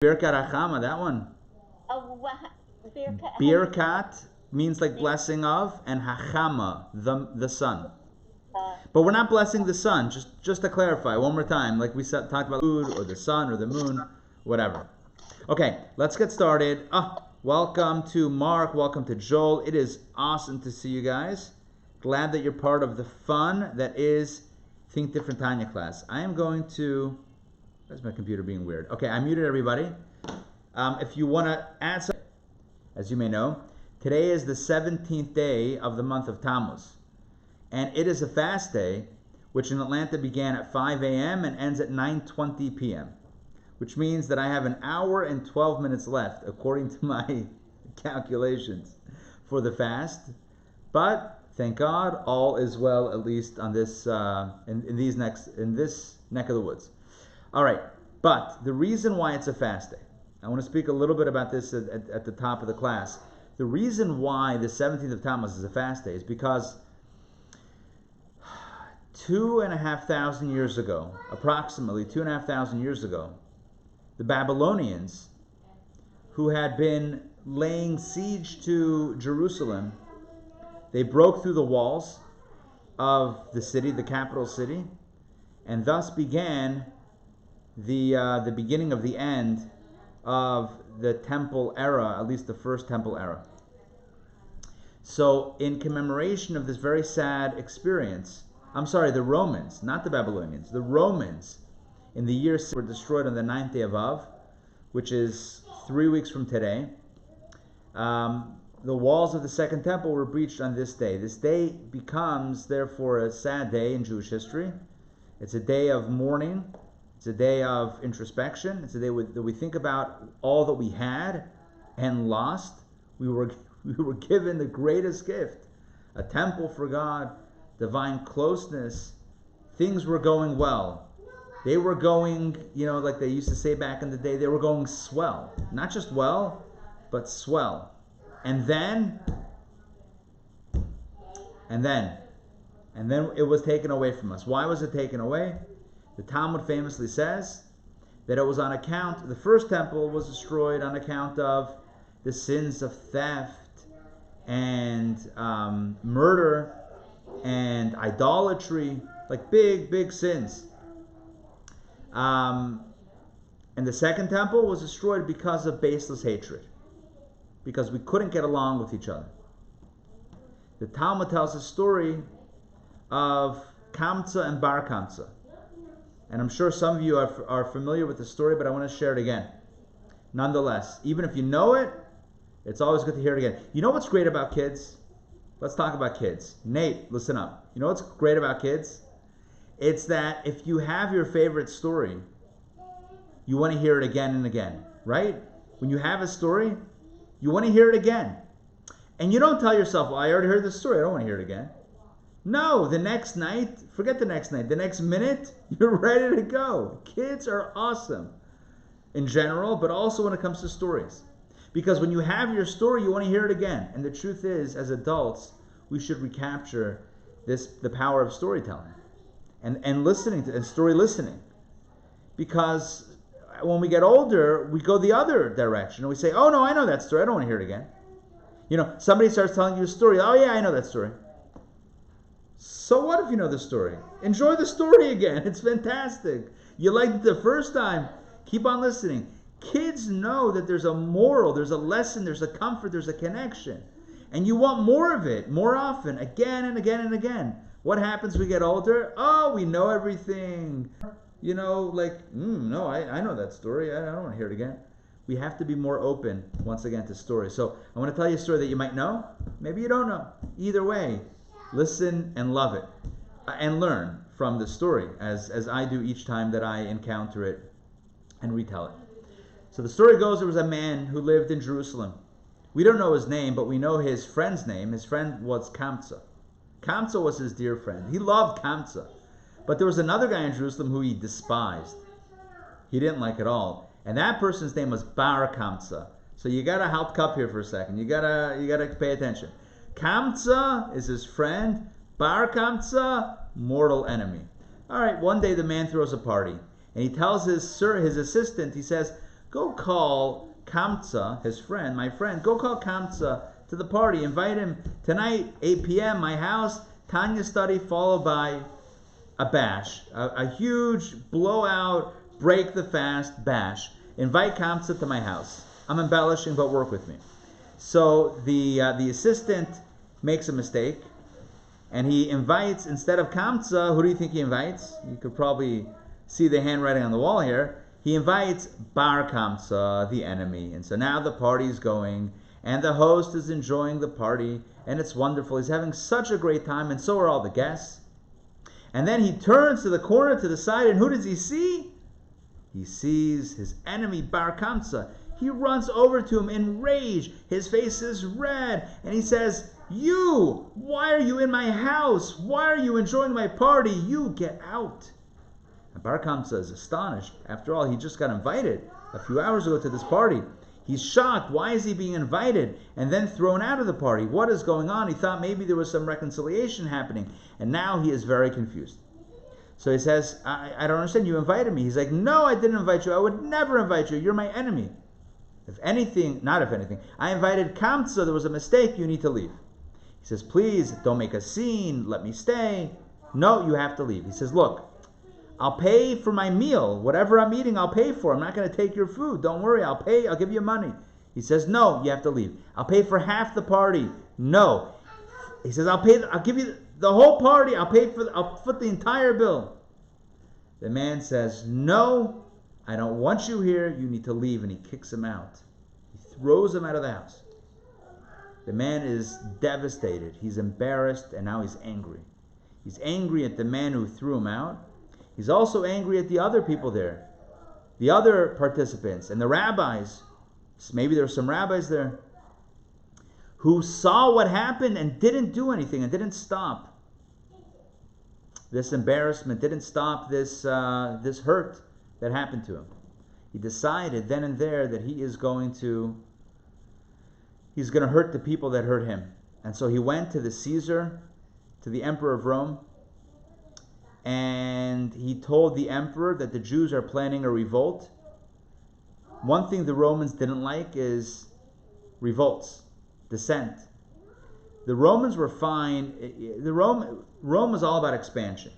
Birkat Hachama, that one. Birkat means like blessing of, and Hachama, the sun. But we're not blessing the sun, just to clarify one more time, like we talked about food or the sun or the moon, whatever. Okay, let's get started. Welcome to Mark, welcome to Joel. It is awesome to see you guys. Glad that you're part of the fun that is Think Different Tanya class. I am going to... Where's my computer being weird? Okay, I muted everybody. If you want to add something, as you may know, today is the 17th day of the month of Tammuz. And it is a fast day, which in Atlanta began at 5 a.m. and ends at 9:20 p.m., which means that I have an hour and 12 minutes left, according to my calculations, for the fast. But thank God, all is well, at least on this in this neck of the woods. All right, but the reason why it's a fast day, I want to speak a little bit about this at the top of the class. The reason why the 17th of Tammuz is a fast day is because 2,500 years ago, approximately 2,500 years ago, the Babylonians, who had been laying siege to Jerusalem, they broke through the walls of the city, the capital city, and thus began the beginning of the end of the temple era, at least the first temple era. So in commemoration of this very sad experience, the Romans, not the Babylonians, the Romans in the year 6 were destroyed on the 9th day of Av, which is 3 weeks from today. The walls of the Second Temple were breached on this day. This day becomes, therefore, a sad day in Jewish history. It's a day of mourning. It's a day of introspection. It's a day that we think about all that we had and lost. We were given the greatest gift, a temple for God, divine closeness. Things were going well. They were going, like they used to say back in the day, they were going swell. Not just well, but swell. And then it was taken away from us. Why was it taken away? The Talmud famously says that it was on account, the first temple was destroyed on account of the sins of theft and murder and idolatry, like big sins. And the second temple was destroyed because of baseless hatred, because we couldn't get along with each other. The Talmud tells a story of Kamsa and Bar Kamsa. And I'm sure some of you are familiar with the story, but I want to share it again. Nonetheless, even if you know it, it's always good to hear it again. You know what's great about kids? Let's talk about kids. Nate, listen up. You know what's great about kids? It's that if you have your favorite story, you want to hear it again and again, right? When you have a story, you want to hear it again. And you don't tell yourself, well, I already heard this story, I don't want to hear it again. No, the next night, forget the next night, the next minute, you're ready to go. Kids are awesome in general, but also when it comes to stories. Because when you have your story, you want to hear it again. And the truth is, as adults, we should recapture the power of storytelling and listening to, and story listening. Because when we get older, we go the other direction and we say, oh no, I know that story, I don't want to hear it again. Somebody starts telling you a story, oh yeah, I know that story. So what if you know the story? Enjoy the story again. It's fantastic. You liked it the first time. Keep on listening. Kids know that there's a moral, there's a lesson, there's a comfort, there's a connection. And you want more of it, more often, again and again and again. What happens when we get older? Oh, we know everything. No, I know that story. I don't want to hear it again. We have to be more open, once again, to stories. So I want to tell you a story that you might know. Maybe you don't know. Either way, listen and love it. And learn from the story, as I do each time that I encounter it and retell it. So the story goes, there was a man who lived in Jerusalem. We don't know his name, but we know his friend's name. His friend was Kamsa. Kamsa was his dear friend. He loved Kamsa. But there was another guy in Jerusalem who he despised. He didn't like at all. And that person's name was Bar Kamsa. So you gotta help cup here for a second. You gotta pay attention. Kamsa is his friend. Bar Kamsa, mortal enemy. All right, one day the man throws a party. And he tells his assistant, he says, go call Kamsa, his friend, my friend, go call Kamsa to the party. Invite him tonight, 8 p.m., my house, Tanya study, followed by a bash, a huge blowout, break the fast bash. Invite Kamsa to my house. I'm embellishing, but work with me. So the assistant makes a mistake, and he invites, instead of Kamsa, who do you think he invites? You could probably see the handwriting on the wall here. He invites Bar Kamsa, the enemy. And so now the party's going, and the host is enjoying the party, and it's wonderful. He's having such a great time, and so are all the guests. And then he turns to the corner, to the side, and who does he see? He sees his enemy, Bar Kamsa. He runs over to him in rage. His face is red, and he says, "You! Why are you in my house? Why are you enjoying my party? You get out!" And Bar Kamsa is astonished. After all, he just got invited a few hours ago to this party. He's shocked. Why is he being invited and then thrown out of the party? What is going on? He thought maybe there was some reconciliation happening, and now he is very confused. So he says, I don't understand. You invited me. He's like, "No, I didn't invite you. I would never invite you. You're my enemy. If anything, I invited Kamsa. There was a mistake. You need to leave." He says, "Please, don't make a scene. Let me stay." "No, you have to leave." He says, "Look, I'll pay for my meal. Whatever I'm eating, I'll pay for. I'm not going to take your food. Don't worry. I'll pay. I'll give you money." He says, "No, you have to leave." "I'll pay for half the party." "No." He says, I'll give you the whole party. I'll foot the entire bill." The man says, "No, I don't want you here. You need to leave." And he kicks him out. He throws him out of the house. The man is devastated. He's embarrassed, and now he's angry. He's angry at the man who threw him out. He's also angry at the other people there, the other participants, and the rabbis. Maybe there were some rabbis there who saw what happened and didn't do anything and didn't stop this embarrassment, didn't stop this hurt that happened to him. He decided then and there that he's going to hurt the people that hurt him. And so he went to the Caesar, to the Emperor of Rome, and he told the emperor that the Jews are planning a revolt. One thing the Romans didn't like is revolts, dissent. The Romans were fine. Rome was all about expansion.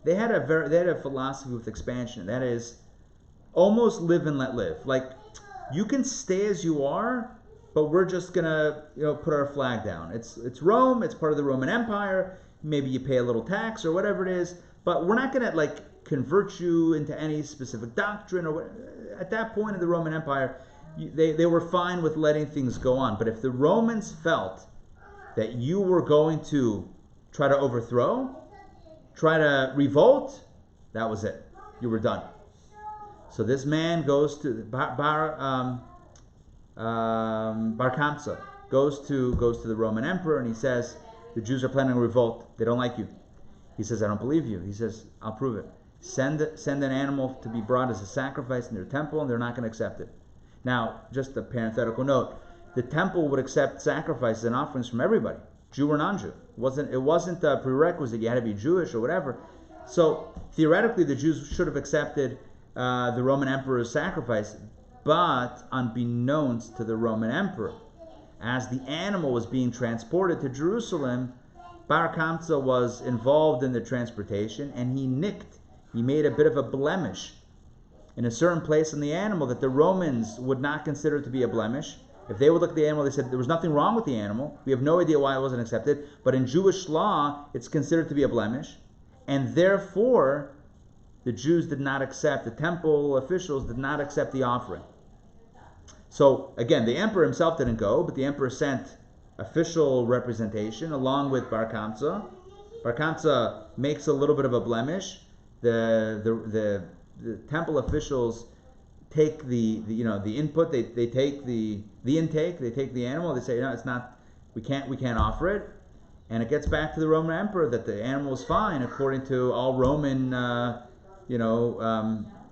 They had a philosophy with expansion. That is, almost live and let live. Like, you can stay as you are, but we're just gonna put our flag down. It's Rome. It's part of the Roman Empire. Maybe you pay a little tax or whatever it is, but we're not gonna convert you into any specific doctrine or at that point in the Roman Empire. They were fine with letting things go on. But if the Romans felt that you were going to try to overthrow, try to revolt, that was it. You were done. So this man goes to Bar Kamsa goes to the Roman emperor, and he says, "The Jews are planning a revolt. They don't like you." He says, "I don't believe you." He says, "I'll prove it. Send an animal to be brought as a sacrifice in their temple, and they're not going to accept it." Now, just a parenthetical note: the temple would accept sacrifices and offerings from everybody, Jew or non-Jew. It wasn't a prerequisite you had to be Jewish or whatever. So theoretically, the Jews should have accepted the Roman emperor's sacrifice, but unbeknownst to the Roman emperor, as the animal was being transported to Jerusalem, Bar Kamsa was involved in the transportation, and he made a bit of a blemish in a certain place on the animal that the Romans would not consider to be a blemish. If they would look at the animal, they said there was nothing wrong with the animal. We have no idea why it wasn't accepted, but in Jewish law, it's considered to be a blemish, and therefore the Jews did not accept, the temple officials did not accept the offering. So again, the emperor himself didn't go, but the emperor sent official representation along with Bar Kamsa. Bar Kamsa makes a little bit of a blemish. The temple officials take the input. They take the intake. They take the animal. They say, it's not. We can't offer it. And it gets back to the Roman emperor that the animal is fine according to all Roman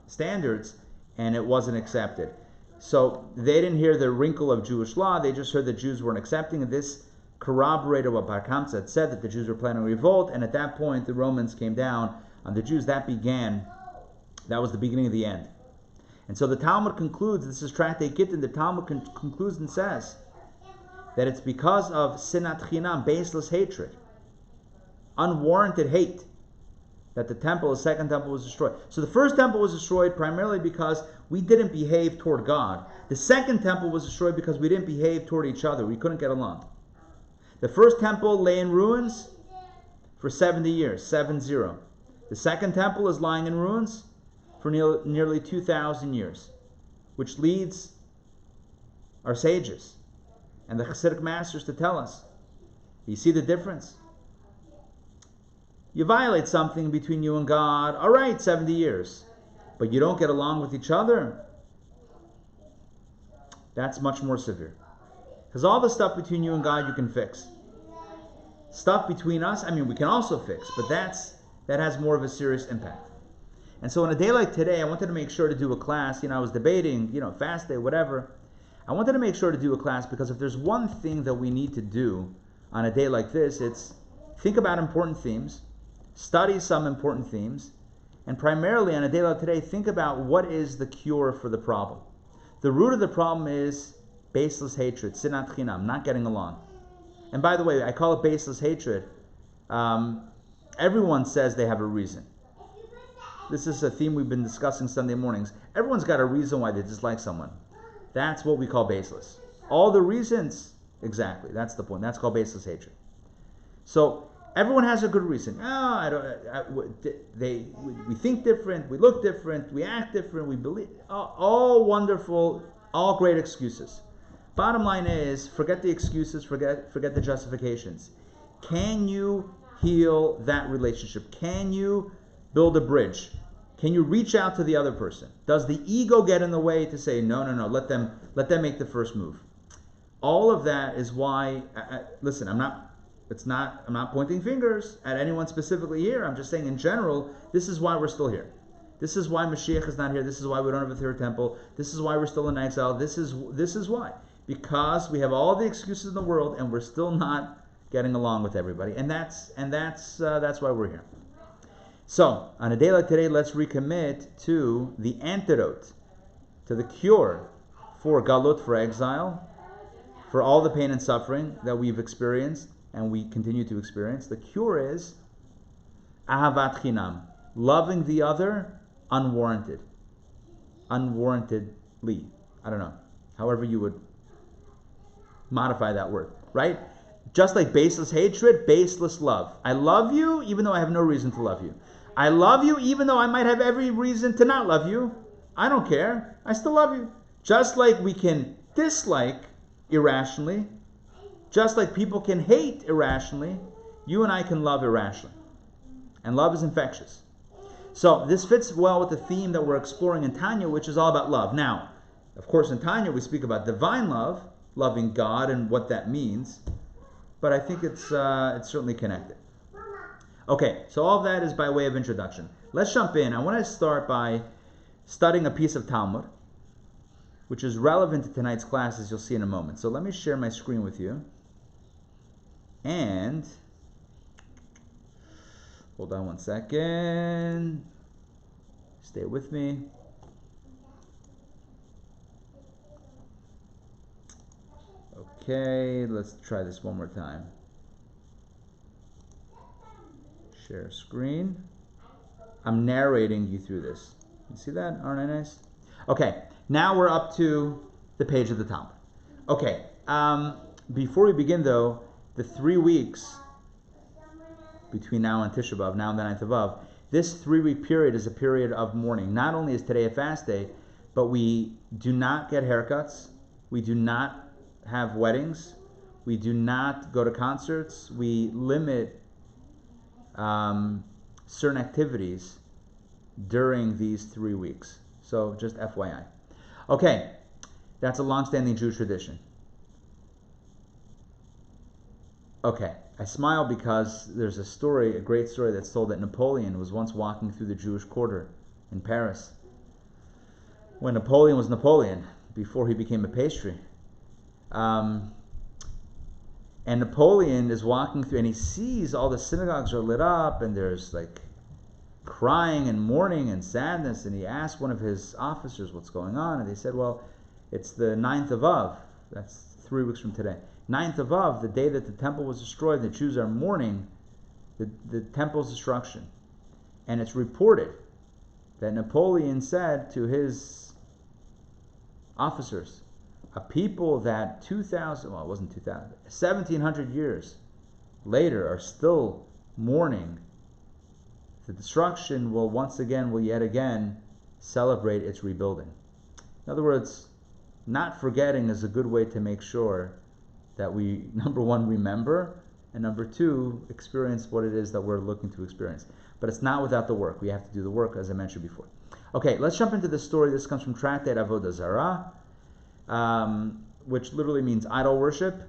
standards, and it wasn't accepted. So they didn't hear the wrinkle of Jewish law. They just heard the Jews weren't accepting, and this corroborated what Bar Kamsa had said, that the Jews were planning a revolt. And at that point, the Romans came down on the Jews. That was the beginning of the end. And so the Talmud concludes, this is Tractate Gittin, the Talmud concludes and says that it's because of sinat chinam, baseless hatred, unwarranted hate, that the second temple was destroyed. So the first temple was destroyed primarily because we didn't behave toward God. The second temple was destroyed because we didn't behave toward each other. We couldn't get along. The first temple lay in ruins for 70 years, 7-0. The second temple is lying in ruins for nearly 2,000 years, which leads our sages and the Hasidic masters to tell us, you see the difference? You violate something between you and God, all right, 70 years, but you don't get along with each other, that's much more severe. Because all the stuff between you and God you can fix. Stuff between us, we can also fix, but that has more of a serious impact. And so on a day like today, I wanted to make sure to do a class. I was debating, fast day, whatever. I wanted to make sure to do a class because if there's one thing that we need to do on a day like this, it's think about important themes, study some important themes, and primarily on a day like today, think about what is the cure for the problem. The root of the problem is baseless hatred, sinat chinam, not getting along. And by the way, I call it baseless hatred. Everyone says they have a reason. This is a theme we've been discussing Sunday mornings. Everyone's got a reason why they dislike someone. That's what we call baseless. All the reasons, exactly, that's the point. That's called baseless hatred. So everyone has a good reason. We think different, we look different, we act different, we believe. All wonderful, all great excuses. Bottom line is, forget the excuses, forget the justifications. Can you heal that relationship? Can you build a bridge? Can you reach out to the other person? Does the ego get in the way to say, no, let them make the first move? All of that is why, listen, I'm not pointing fingers at anyone specifically here. I'm just saying in general, this is why we're still here. This is why Mashiach is not here. This is why we don't have a third temple. This is why we're still in exile. This is why. Because we have all the excuses in the world and we're still not getting along with everybody. And that's why we're here. So, on a day like today, let's recommit to the antidote, to the cure for galut, for exile, for all the pain and suffering that we've experienced and we continue to experience. The cure is ahavat chinam, loving the other unwarrantedly. I don't know, however you would modify that word, right? Just like baseless hatred, baseless love. I love you even though I have no reason to love you. I love you even though I might have every reason to not love you. I don't care. I still love you. Just like we can dislike irrationally, just like people can hate irrationally, you and I can love irrationally. And love is infectious. So this fits well with the theme that we're exploring in Tanya, which is all about love. Now, of course, in Tanya we speak about divine love, loving God and what that means. But I think it's certainly connected. Okay, so all of that is by way of introduction. Let's jump in. I want to start by studying a piece of Talmud, which is relevant to tonight's class, as you'll see in a moment. So let me share my screen with you. And, hold on one second. Stay with me. Okay, let's try this one more time. Share screen. I'm narrating you through this. You see that? Aren't I nice? Okay, now we're up to the page of the Talmud. Okay, before we begin though, the 3 weeks between now and Tisha B'Av, now and the 9th of Av, this 3-week period is a period of mourning. Not only is today a fast day, but we do not get haircuts, we do not have weddings, we do not go to concerts, we limit certain activities during these 3 weeks. So just FYI. Okay, that's a long-standing Jewish tradition. Okay, I smile because there's a story, a great story that's told that Napoleon was once walking through the Jewish quarter in Paris. When Napoleon was Napoleon, before he became a pastry. And Napoleon is walking through and he sees all the synagogues are lit up and there's like crying and mourning and sadness, and he asked one of his officers what's going on, and they said, well, it's the 9th of Av. That's 3 weeks from today. 9th of Av, the day that the temple was destroyed, the Jews are mourning the temple's destruction. And it's reported that Napoleon said to his officers, a people that 1700 years later are still mourning the destruction will yet again celebrate its rebuilding. In other words, not forgetting is a good way to make sure that we, number one, remember, and number two, experience what it is that we're looking to experience. But it's not without the work. We have to do the work, as I mentioned before. Okay, let's jump into this story. This comes from Tractate Avodah Zarah, which literally means idol worship.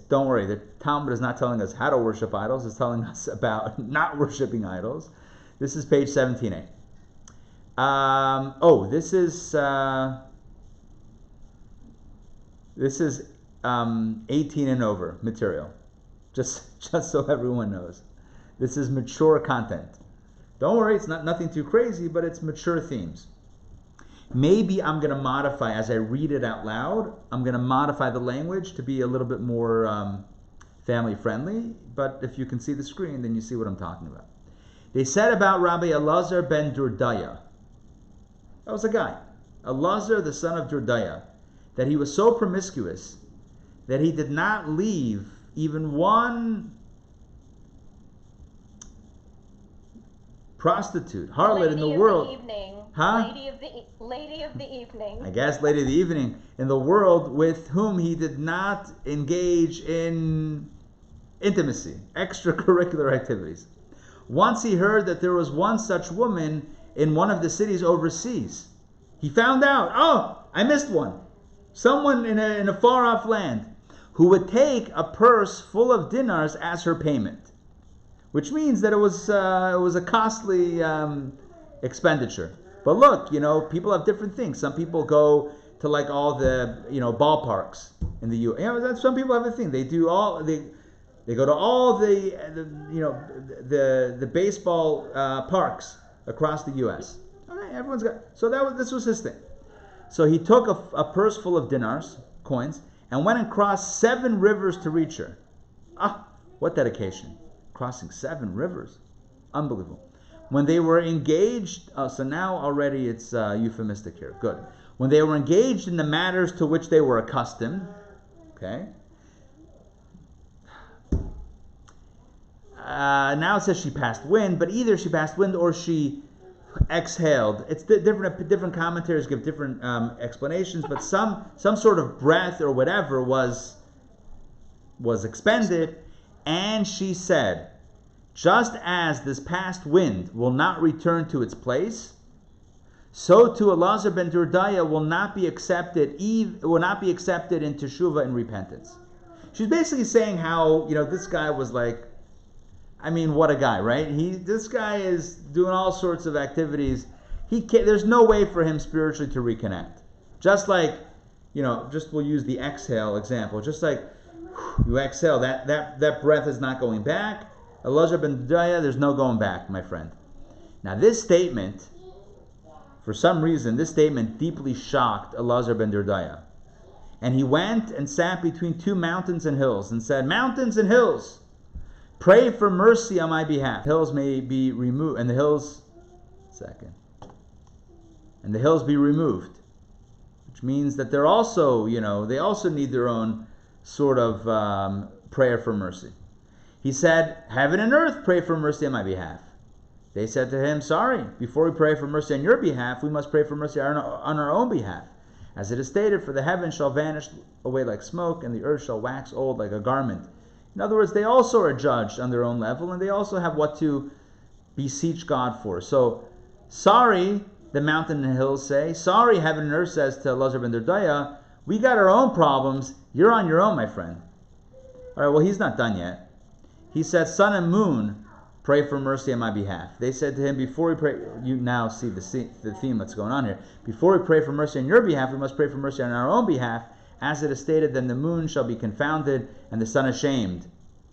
Don't worry, the Talmud is not telling us how to worship idols. It's telling us about not worshiping idols. This is page 17a. This is 18 and over material. Just so everyone knows. This is mature content. Don't worry, it's nothing too crazy, but it's mature themes. Maybe I'm going to modify, as I read it out loud, I'm going to modify the language to be a little bit more family friendly, but if you can see the screen, then you see what I'm talking about. They said about Rabbi Elazar ben Durdaya, that was a guy, Elazar the son of Durdaya, that he was so promiscuous that he did not leave even one prostitute, harlot in the world. Lady of the evening. I guess lady of the evening in the world with whom he did not engage in intimacy, extracurricular activities. Once he heard that there was one such woman in one of the cities overseas. He found out, I missed one. Someone in a far-off land who would take a purse full of dinars as her payment, which means that it was a costly expenditure. But look, people have different things. Some people go to like all the ballparks in the U.S. Some people have a thing. They do all they go to all the baseball parks across the U.S. Okay, everyone's got. So this was his thing. So he took a purse full of dinars, coins, and went and crossed 7 rivers to reach her. What dedication! Crossing 7 rivers, unbelievable. When they were engaged, so now already it's euphemistic here. Good. When they were engaged in the matters to which they were accustomed, okay. Now it says she passed wind, but either she passed wind or she exhaled. It's different commentaries give different explanations, but some sort of breath or whatever was expended, and she said, just as this past wind will not return to its place, so too Elazar ben Durdaya will not be accepted in Teshuva and repentance. She's basically saying how this guy was like, what a guy, right? This guy is doing all sorts of activities. There's no way for him spiritually to reconnect. Just like, we'll use the exhale example. Just like you exhale, that breath is not going back. Elazar ben Durdaya, there's no going back, my friend. Now this statement, for some reason, deeply shocked Elazar ben Durdaya. And he went and sat between 2 mountains and hills and said, mountains and hills, pray for mercy on my behalf. Hills may be removed, and the hills be removed, which means that they're also, they also need their own sort of prayer for mercy. He said, heaven and earth pray for mercy on my behalf. They said to him, sorry, before we pray for mercy on your behalf, we must pray for mercy on our own behalf. As it is stated, for the heavens shall vanish away like smoke, and the earth shall wax old like a garment. In other words, they also are judged on their own level, and they also have what to beseech God for. So, sorry, the mountain and hills say. Sorry, heaven and earth says to Elazar ben Durdaya, we got our own problems. You're on your own, my friend. All right, well, he's not done yet. He said, sun and moon, pray for mercy on my behalf. They said to him, before we pray, you now see the theme that's going on here. Before we pray for mercy on your behalf, we must pray for mercy on our own behalf. As it is stated, then the moon shall be confounded and the sun ashamed.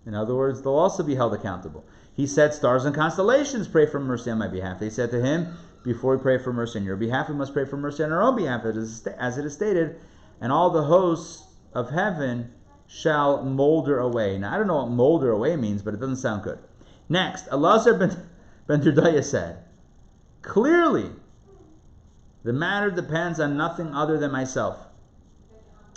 In other words, they'll also be held accountable. He said, stars and constellations pray for mercy on my behalf. They said to him, before we pray for mercy on your behalf, we must pray for mercy on our own behalf, as it is stated, and all the hosts of heaven shall molder away. Now, I don't know what molder away means, but it doesn't sound good. Next, Elazar ben Durdaya said, clearly, the matter depends on nothing other than myself.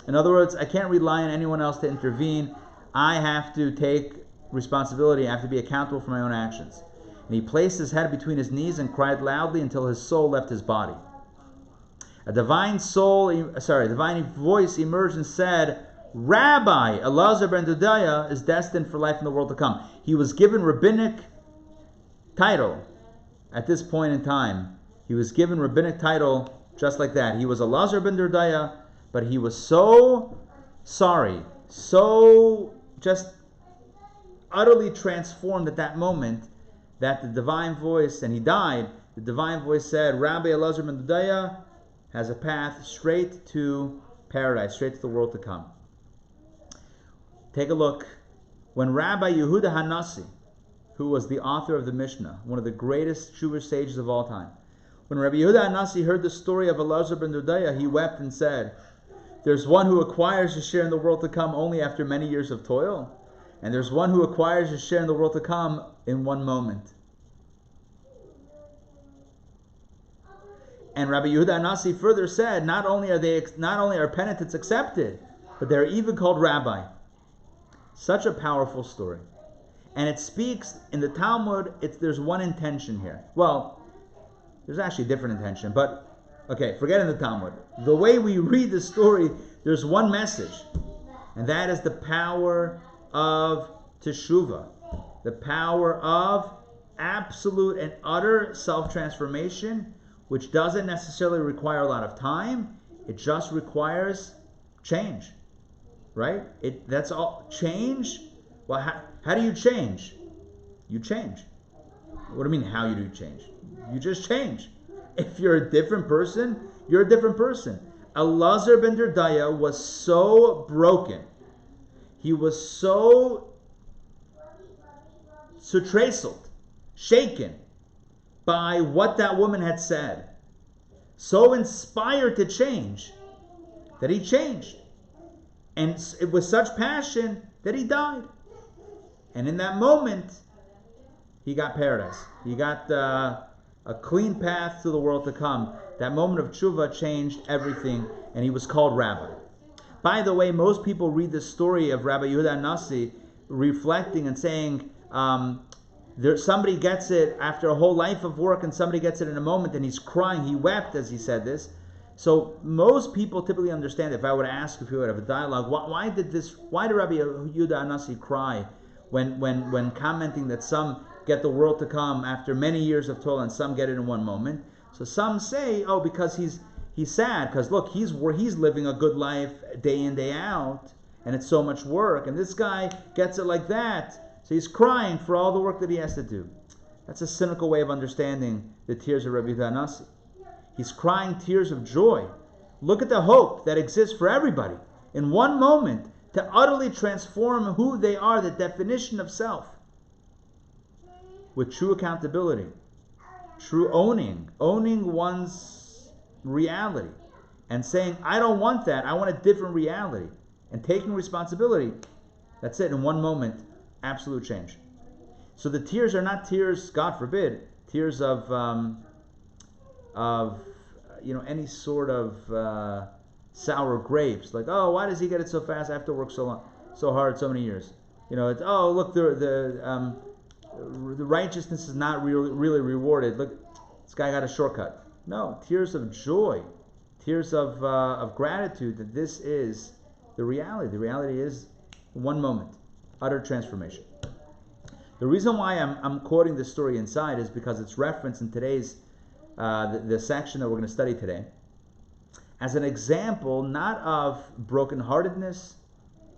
In other words, I can't rely on anyone else to intervene. I have to take responsibility. I have to be accountable for my own actions. And he placed his head between his knees and cried loudly until his soul left his body. A divine voice emerged and said, Rabbi, Elazar ben Durdaya is destined for life in the world to come. He was given rabbinic title at this point in time. He was given rabbinic title just like that. He was Elazar ben Durdaya, but he was so sorry, so just utterly transformed at that moment that the divine voice, and he died, the divine voice said, Rabbi Elazar ben Durdaya has a path straight to paradise, straight to the world to come. Take a look. When Rabbi Yehuda Hanassi, who was the author of the Mishnah, one of the greatest Jewish sages of all time, when Rabbi Yehuda Hanassi heard the story of Elazar ben Durdaya, he wept and said, there's one who acquires a share in the world to come only after many years of toil, and there's one who acquires a share in the world to come in one moment. And Rabbi Yehuda Hanassi further said, not only are penitents accepted, but they're even called rabbi. Such a powerful story. And it speaks, in the Talmud, there's one intention here. Well, there's actually a different intention, but okay, forget in the Talmud. The way we read the story, there's one message, and that is the power of Teshuva, the power of absolute and utter self-transformation, which doesn't necessarily require a lot of time. It just requires change, right? That's all. Change. Well, how do you change? You change. What do you mean, how you do change? You just change. If you're a different person, you're a different person. Elazar ben Durdaya was so broken. He was so trestled, shaken by what that woman had said, so inspired to change, that he changed. And it was such passion that he died. And in that moment, he got paradise. He got a clean path to the world to come. That moment of tshuva changed everything, and he was called Rabbi. By the way, most people read the story of Rabbi Yehuda Hanassi reflecting and saying, somebody gets it after a whole life of work, and somebody gets it in a moment, and he's crying. He wept as he said this. So most people typically understand, if I were to ask, if you would have a dialogue, why did Rabbi Yehuda Hanassi cry when commenting that some get the world to come after many years of toil and some get it in one moment? So some say, because he's sad, because look, he's living a good life day in, day out, and it's so much work, and this guy gets it like that, so he's crying for all the work that he has to do. That's a cynical way of understanding the tears of Rabbi Yehuda Hanassi. He's crying tears of joy. Look at the hope that exists for everybody in one moment to utterly transform who they are, the definition of self, with true accountability, true owning one's reality, and saying, I don't want that, I want a different reality, and taking responsibility. That's it, in one moment, absolute change. So the tears are not tears, God forbid, tears of any sort of sour grapes, like, why does he get it so fast? I have to work so hard, so many years. Look, the righteousness is not really rewarded. Look, this guy got a shortcut. No, tears of joy, tears of gratitude that this is the reality. The reality is one moment, utter transformation. The reason why I'm quoting this story inside is because it's referenced in today's the section that we're going to study today as an example, not of brokenheartedness,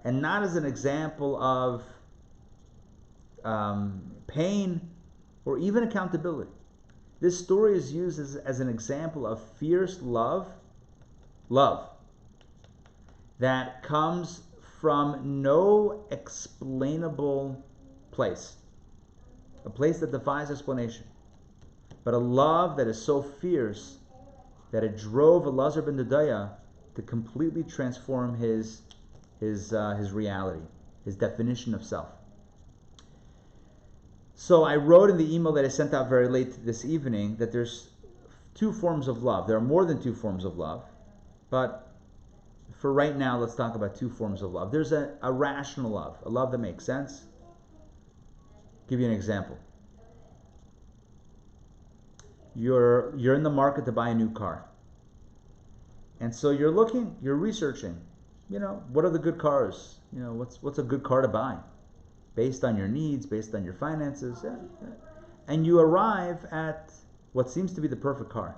and not as an example of pain or even accountability. This story is used as an example of fierce love that comes from no explainable place. a place that defies explanation. But a love that is so fierce that it drove Elazar ben Dodaya to completely transform his reality, his definition of self. So I wrote in the email that I sent out very late this evening that there's two forms of love. There are more than two forms of love, but for right now, let's talk about two forms of love. There's a rational love, a love that makes sense. I'll give you an example. You're in the market to buy a new car. And so you're looking, you're researching, what are the good cars? What's a good car to buy? Based on your needs, based on your finances. Yeah. And you arrive at what seems to be the perfect car.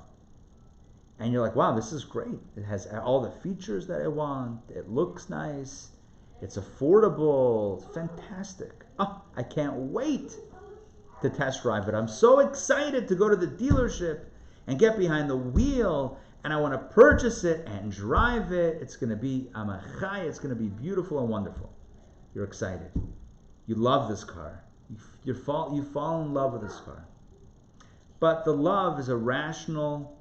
And you're like, wow, this is great. It has all the features that I want. It looks nice. It's affordable. It's fantastic. Oh, I can't wait to test drive it. I'm so excited to go to the dealership and get behind the wheel, and I want to purchase it and drive it. It's going to be amachai. It's going to be beautiful and wonderful. You're excited. You love this car. You fall in love with this car. But the love is a rational,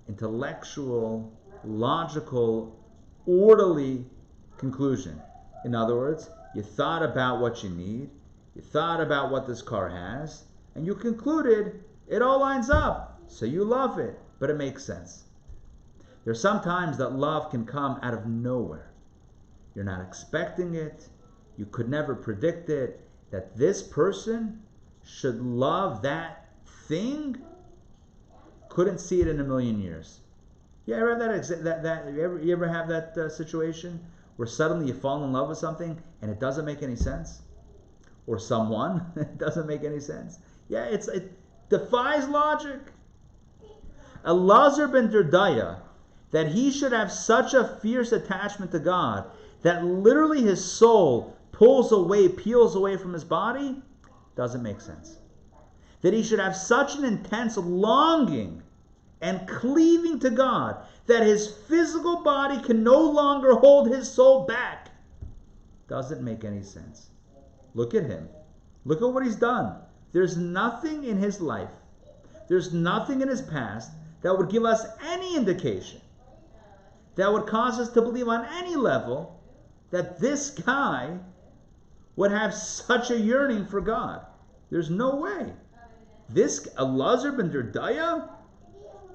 intellectual, logical, orderly conclusion. In other words, you thought about what you need, you thought about what this car has, and you concluded it all lines up. So you love it, but it makes sense. There's sometimes that love can come out of nowhere. You're not expecting it. You could never predict it. That this person should love that thing. Couldn't see it in a million years. You ever have you ever have that situation where suddenly you fall in love with something and it doesn't make any sense, or someone it doesn't make any sense? Yeah, it defies logic. Elazar ben Dodaya, that he should have such a fierce attachment to God that literally his soul peels away from his body, doesn't make sense. That he should have such an intense longing and cleaving to God that his physical body can no longer hold his soul back, doesn't make any sense. Look at him. Look at what he's done. There's nothing in his life, there's nothing in his past that would give us any indication, that would cause us to believe on any level that this guy would have such a yearning for God. There's no way. This Elazar ben Dodaya,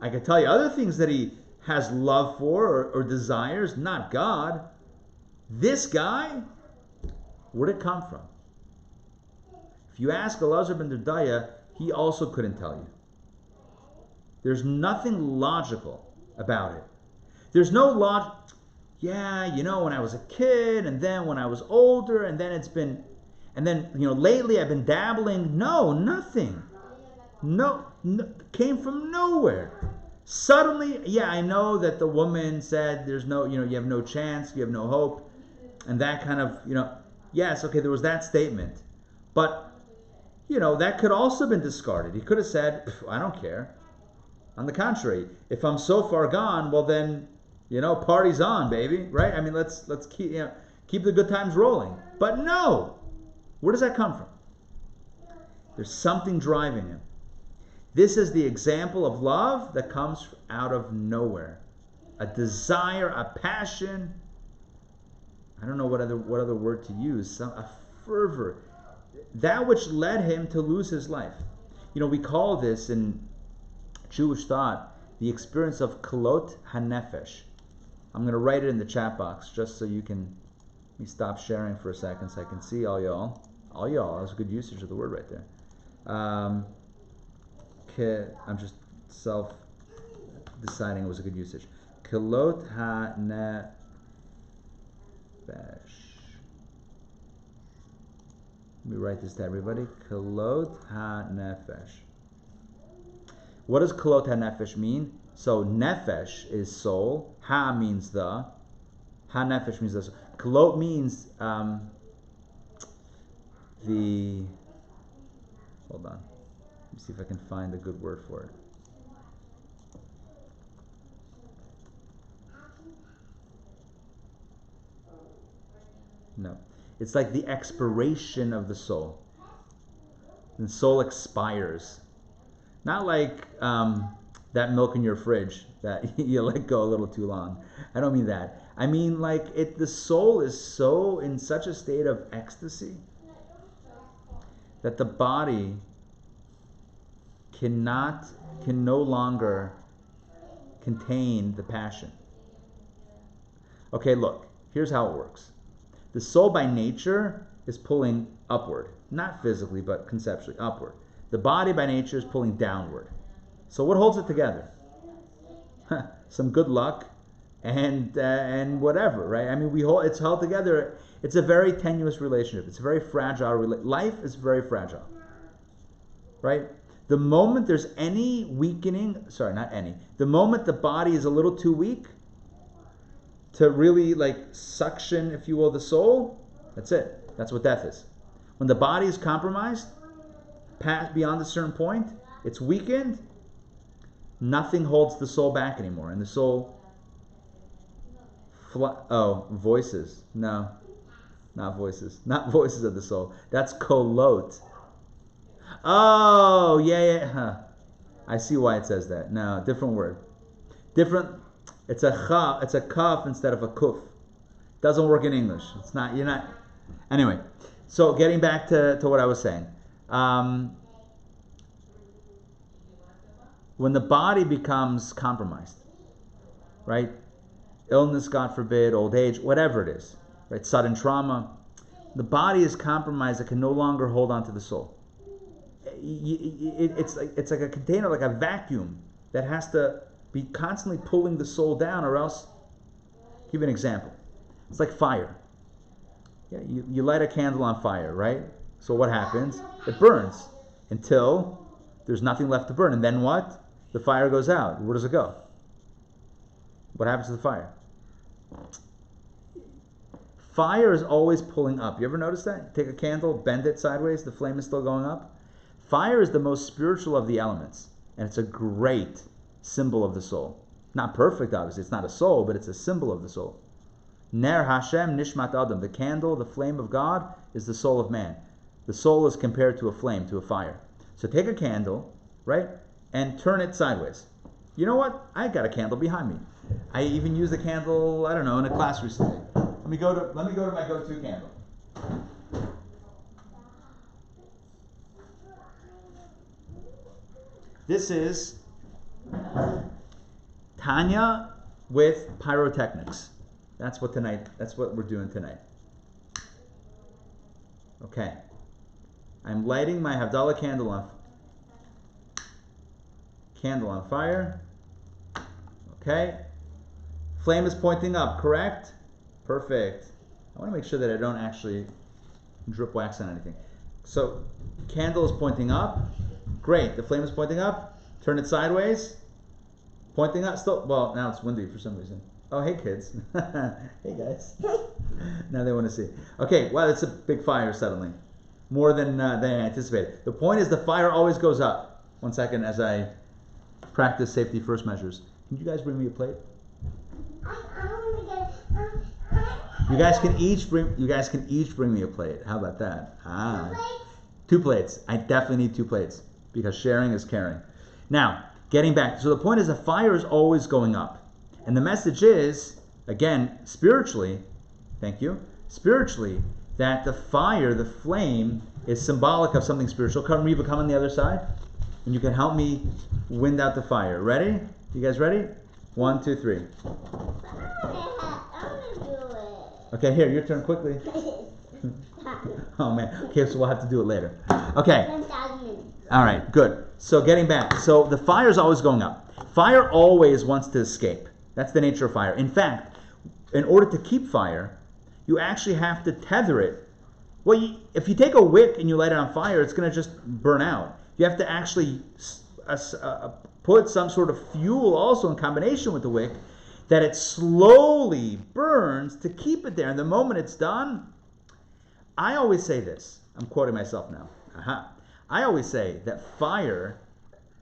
I could tell you other things that he has love for or desires, not God. This guy, where'd it come from? If you ask Elazar ben Dodaya, he also couldn't tell you. There's nothing logical about it. There's no logic. Yeah, when I was a kid, and then when I was older, and then lately I've been dabbling. No, nothing. No, came from nowhere. Suddenly, yeah, I know that the woman said there's no, you have no chance, you have no hope, and that kind of, yes, okay, there was that statement. But, that could also have been discarded. He could have said, I don't care. On the contrary, if I'm so far gone, well then, party's on, baby, right? I mean, let's keep the good times rolling. But no, where does that come from? There's something driving him. This is the example of love that comes out of nowhere. A desire, a passion. I don't know what other word to use. A fervor. That which led him to lose his life. We call this in Jewish thought the experience of kalot hanefesh. I'm going to write it in the chat box just so you can. Let me stop sharing for a second so I can see all y'all. All y'all. That's a good usage of the word right there. I'm just self-deciding it was a good usage. Kalot hanefesh. Let me write this to everybody. Kalot hanefesh. What does kalot hanefesh mean? So nefesh is soul. Ha means the. Hanefesh means the soul. Kalot means the. Hold on. Let me see if I can find a good word for it. No. It's like the expiration of the soul. the soul expires. Not like that milk in your fridge that you let go a little too long. I don't mean that. I mean like the soul is so in such a state of ecstasy that the body can no longer contain the passion. Okay, look, here's how it works. The soul by nature is pulling upward, not physically, but conceptually upward. The body by nature is pulling downward. So what holds it together? Some good luck and whatever, right? I mean, it's held together. It's a very tenuous relationship. It's a very fragile life is very fragile, right? The moment there's any weakening, the moment the body is a little too weak to really like suction, if you will, the soul, that's it. That's what death is. When the body is compromised, past beyond a certain point, it's weakened, nothing holds the soul back anymore. And the soul, voices. No, not voices. Not voices of the soul. That's kolot. Oh, yeah. Huh. I see why it says that. No, different word. Different. It's a kaf instead of a kuf. Doesn't work in English. It's not. You're not. Anyway, so getting back to what I was saying. When the body becomes compromised, right? Illness, God forbid, old age, whatever it is, right? Sudden trauma. The body is compromised. It can no longer hold on to the soul. It's like a container, like a vacuum that has to be constantly pulling the soul down, or else. I'll give you an example. It's like fire. Yeah, you light a candle on fire, right? So what happens? It burns until there's nothing left to burn, and then what? The fire goes out. Where does it go? What happens to the fire? Fire is always pulling up. You ever notice that? Take a candle, bend it sideways, the flame is still going up. Fire is the most spiritual of the elements, and it's a great symbol of the soul. Not perfect, obviously. It's not a soul, but it's a symbol of the soul. Ner Hashem Nishmat Adam. The candle, the flame of God, is the soul of man. The soul is compared to a flame, to a fire. So take a candle, right, and turn it sideways. You know what? I got a candle behind me. I even used a candle, I don't know, in a class recently. Let me go to my go-to candle. This is Tanya with pyrotechnics. That's what we're doing tonight. Okay. I'm lighting my Havdalah candle on fire. Okay. Flame is pointing up, correct? Perfect. I want to make sure that I don't actually drip wax on anything. So, candle is pointing up. Great. The flame is pointing up. Turn it sideways. Pointing up. Still, well, now it's windy for some reason. Oh, hey kids. Hey guys. Now they want to see. Okay, wow, that's a big fire suddenly. More than I anticipated. The point is the fire always goes up. 1 second as I practice safety first measures. Can you guys bring me a plate? You guys can each bring me a plate. How about that? 2 plates. I definitely need 2 plates because sharing is caring. Now, getting back. So the point is the fire is always going up. And the message is, again, spiritually, thank you, spiritually, that the fire, the flame, is symbolic of something spiritual. Come, Reba, come on the other side. And you can help me wind out the fire. Ready? You guys ready? 1, 2, 3. Okay, here, your turn quickly. Oh man. Okay, so we'll have to do it later. Okay. All right, good. So getting back. So the fire is always going up. Fire always wants to escape. That's the nature of fire. In fact, in order to keep fire, you actually have to tether it. Well, if you take a wick and you light it on fire, it's going to just burn out. You have to actually put some sort of fuel also in combination with the wick that it slowly burns to keep it there. And the moment it's done, I always say this. I'm quoting myself now. I always say that fire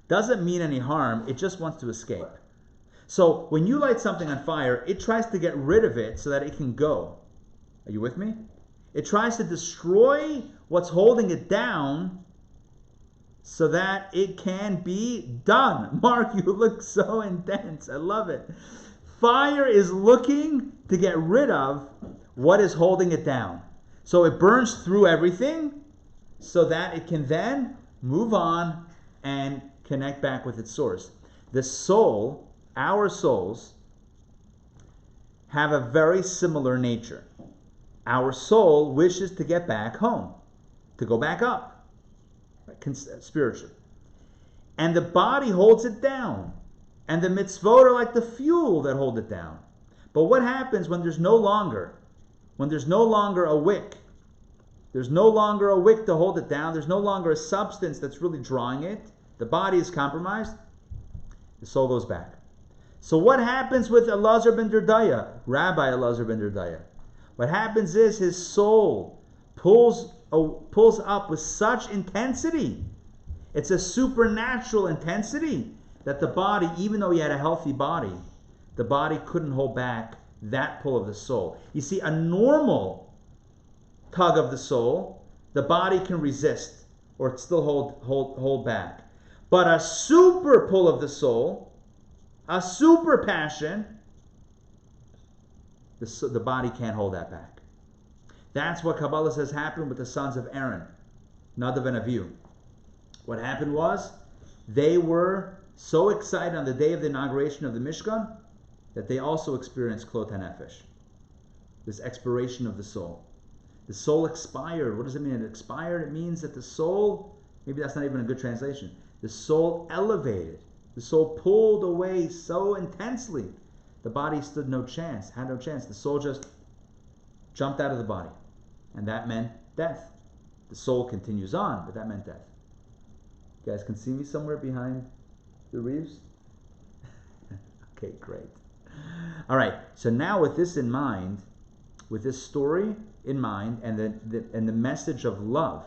doesn't mean any harm. It just wants to escape. So when you light something on fire, it tries to get rid of it so that it can go. Are you with me? It tries to destroy what's holding it down so that it can be done. Mark, you look so intense. I love it. Fire is looking to get rid of what is holding it down. So it burns through everything so that it can then move on and connect back with its source. The soul, our souls, have a very similar nature. Our soul wishes to get back home, to go back up, spiritually. And the body holds it down. And the mitzvot are like the fuel that hold it down. But what happens when there's no longer a wick? There's no longer a wick to hold it down. There's no longer a substance that's really drawing it. The body is compromised. The soul goes back. So what happens with Elazar ben Derdaya, Rabbi Elazar ben Derdaya? What happens is his soul pulls up with such intensity. It's a supernatural intensity that the body, even though he had a healthy body, the body couldn't hold back that pull of the soul. You see, a normal tug of the soul, the body can resist or still hold back. But a super pull of the soul, a super passion, the body can't hold that back. That's what Kabbalah says happened with the sons of Aaron, Nadav and Avihu. What happened was, they were so excited on the day of the inauguration of the Mishkan that they also experienced Klot HaNefesh, this expiration of the soul. The soul expired. What does it mean? It expired. It means that the soul, maybe that's not even a good translation, the soul elevated. The soul pulled away so intensely, the body stood no chance, had no chance. The soul just jumped out of the body. And that meant death. The soul continues on, but that meant death. You guys can see me somewhere behind the Reeves? Okay, great. All right, so now with this in mind, with this story in mind, and the message of love,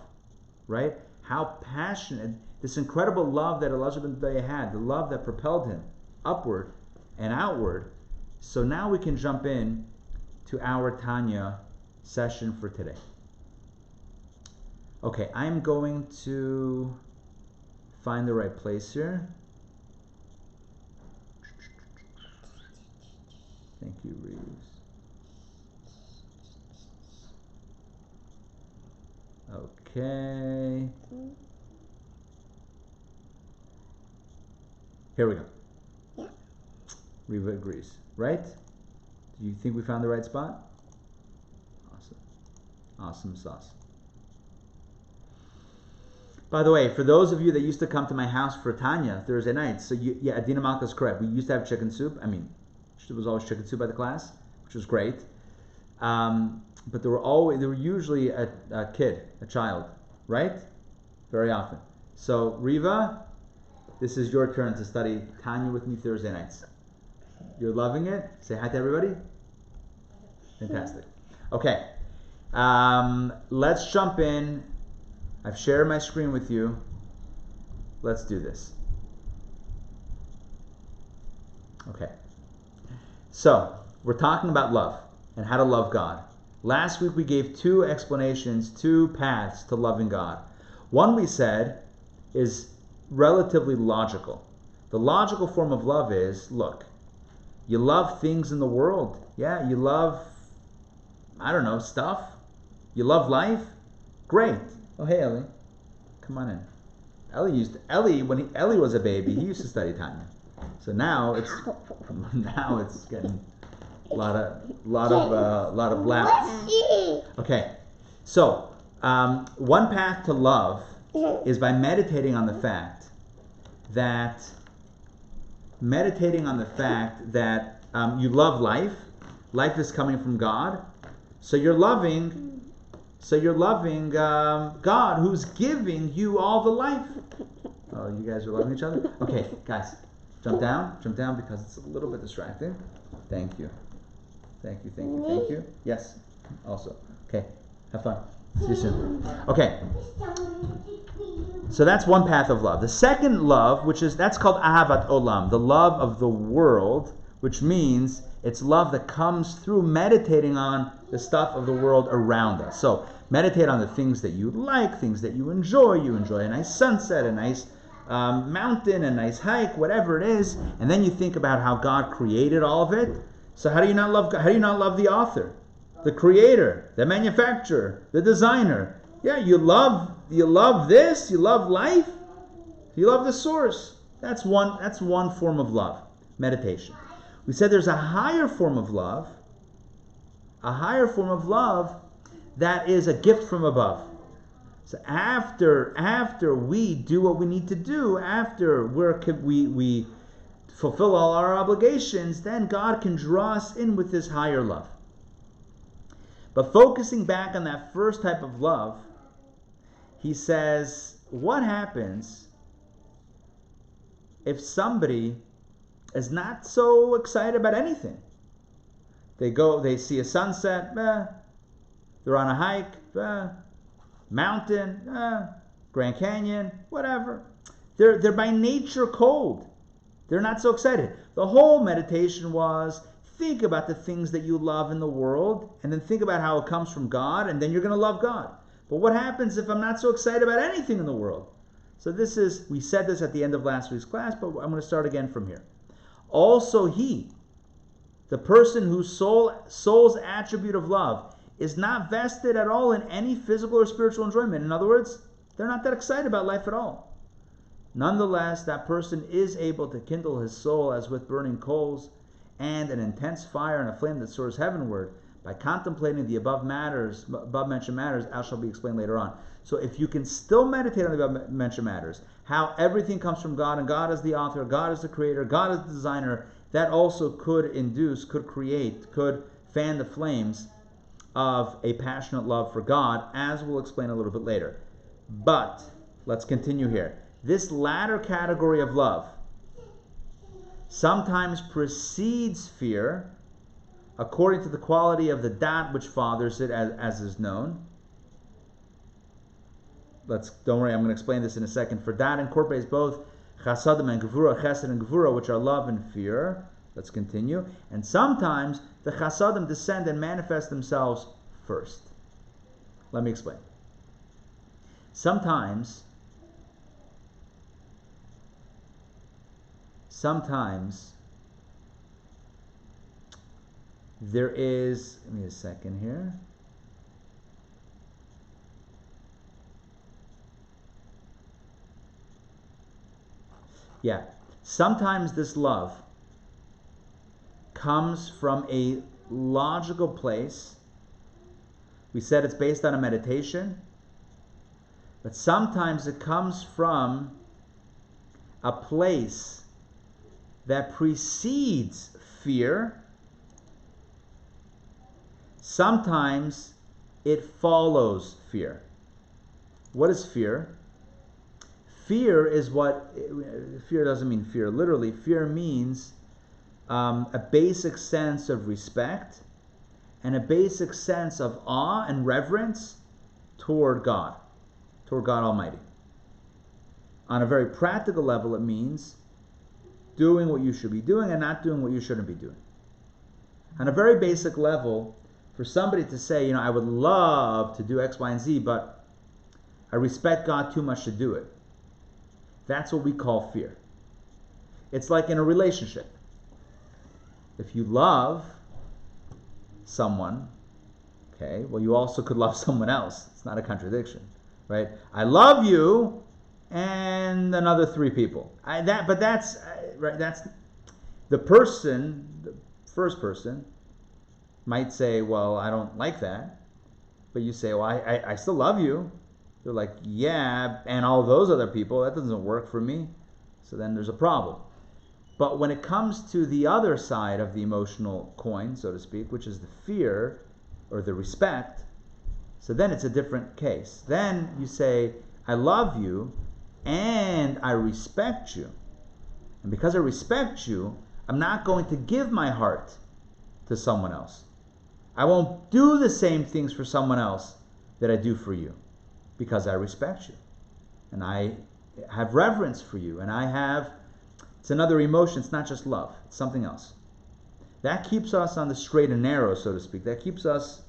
right? How passionate, this incredible love that Elazar ben Derdaya had, the love that propelled him upward and outward. So now we can jump in to our Tanya session for today. Okay, I'm going to find the right place here. Thank you, Reeves. Okay. Here we go. Yeah. Reva agrees. Right? Do you think we found the right spot? Awesome. Awesome sauce. By the way, for those of you that used to come to my house for Tanya Thursday nights, so Adina Malka is correct. We used to have chicken soup. I mean, there was always chicken soup by the class, which was great. But there were usually a child, right? Very often. So Riva, this is your turn to study Tanya with me Thursday nights. You're loving it? Say hi to everybody. Fantastic. Okay. Let's jump in. I've shared my screen with you. Let's do this. Okay. So, we're talking about love and how to love God. Last week we gave two explanations, two paths to loving God. One we said is relatively logical. The logical form of love is, look, you love things in the world. Yeah, you love, I don't know, stuff. You love life. Great. Oh, hey, Ellie. Come on in. Ellie, when Ellie was a baby, he used to study Tanya. So now it's getting a lot of laughs. Okay. So one path to love is by meditating on the fact that you love life. Life is coming from God. So you're loving God, who's giving you all the life. Oh, you guys are loving each other? Okay, guys, jump down because it's a little bit distracting. Thank you. Yes, also. Okay, have fun. See you soon. Okay, so that's one path of love. The second love, that's called Ahavat Olam, the love of the world, which means it's love that comes through meditating on the stuff of the world around us. So Meditate on the things that you like, things that you enjoy. You enjoy a nice sunset, a nice mountain, a nice hike, whatever it is, and then you think about how God created all of it. So how do you not love God? How do you not love the author, the creator, the manufacturer, the designer? Yeah, you love this, you love life, you love the source. That's one form of love, meditation. We said there's a higher form of love, that is a gift from above. So after we do what we need to do, after we fulfill all our obligations, then God can draw us in with this higher love. But focusing back on that first type of love, he says, what happens if somebody is not so excited about anything? They see a sunset, they're on a hike, mountain, Grand Canyon, whatever. They're by nature cold. They're not so excited. The whole meditation was, think about the things that you love in the world, and then think about how it comes from God, and then you're going to love God. But what happens if I'm not so excited about anything in the world? So we said this at the end of last week's class, but I'm going to start again from here. Also the person whose soul's attribute of love is not vested at all in any physical or spiritual enjoyment. In other words, they're not that excited about life at all. Nonetheless, that person is able to kindle his soul as with burning coals and an intense fire and a flame that soars heavenward by contemplating the above-mentioned matters, as shall be explained later on. So if you can still meditate on the above-mentioned matters, how everything comes from God, and God is the author, God is the creator, God is the designer, that also could fan the flames of a passionate love for God, as we'll explain a little bit later. But let's continue here. This latter category of love sometimes precedes fear, according to the quality of the dat which fathers it, as is known. Don't worry, I'm going to explain this in a second. For dat incorporates both chasadim and gevura, chesed and gevura, which are love and fear. Let's continue. And sometimes the chasadim descend and manifest themselves first. Let me explain. Sometimes there is, give me a second here. Yeah, sometimes this love comes from a logical place. We said it's based on a meditation, but sometimes it comes from a place that precedes fear. Sometimes it follows fear. What is fear? Fear doesn't mean fear literally. Fear means a basic sense of respect and a basic sense of awe and reverence toward God Almighty. On a very practical level, it means doing what you should be doing and not doing what you shouldn't be doing. On a very basic level, for somebody to say, I would love to do X, Y, and Z, but I respect God too much to do it. That's what we call fear. It's like in a relationship. If you love someone, okay, well, you also could love someone else. It's not a contradiction, right? I love you and another 3 people. That's the person, the first person might say, well, I don't like that. But you say, well, I still love you. They're like, yeah, and all those other people, that doesn't work for me. So then there's a problem. But when it comes to the other side of the emotional coin, so to speak, which is the fear or the respect, so then it's a different case. Then you say, I love you and I respect you. And because I respect you, I'm not going to give my heart to someone else. I won't do the same things for someone else that I do for you, because I respect you and I have reverence for you, and it's another emotion. It's not just love, it's something else. That keeps us on the straight and narrow, so to speak. That keeps us